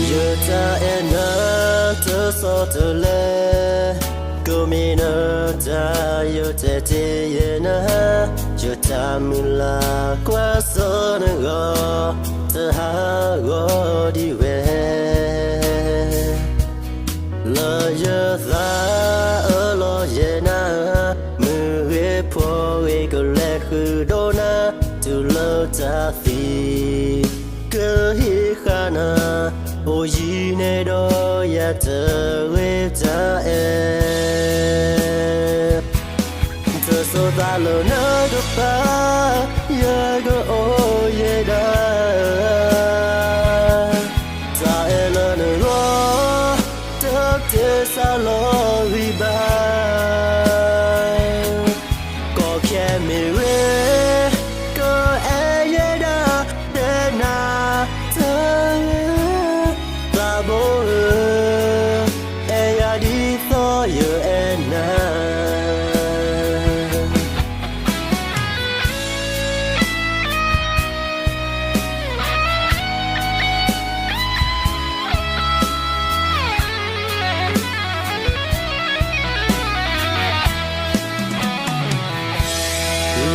Yuta ena to so to le Kumina ta yuta te yena Yuta mila kwa so na go Ta ha go di we Lo yuta lo yena Mu we po we go le hu do na Tu lo ta fi Cơ hi khana O yi ne do ya te we ta To so da lo na go pa ya go o ye da Ta lo no ro ta te sa lo ri ba Ko khe me we ko e ye da de na ta bo e ya di so you and na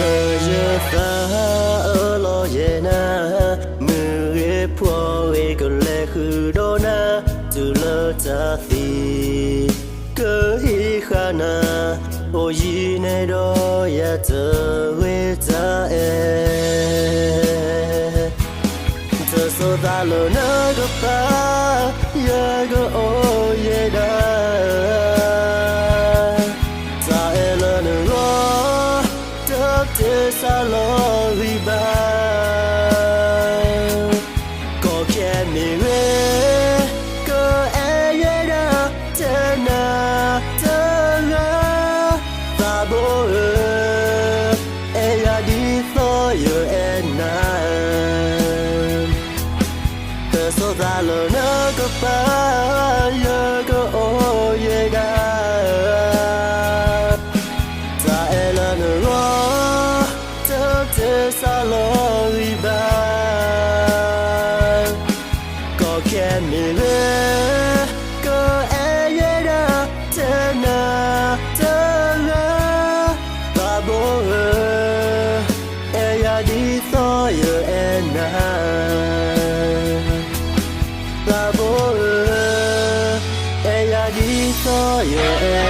lo je fa lo ye na mu ye pho we ko le khu do na tu lo ta thi cơ hi khana o yi ne do ya te we ta to so da lo na go pa ya go o ye da ta lo no ro ta te sa lo ri ba ko khe me we lo na go pa ya go o ye da ta ela no ro ta te sa lo ri ba ko khe me le ko e ye da te na ta la ba bo e ya di so you and na so yeah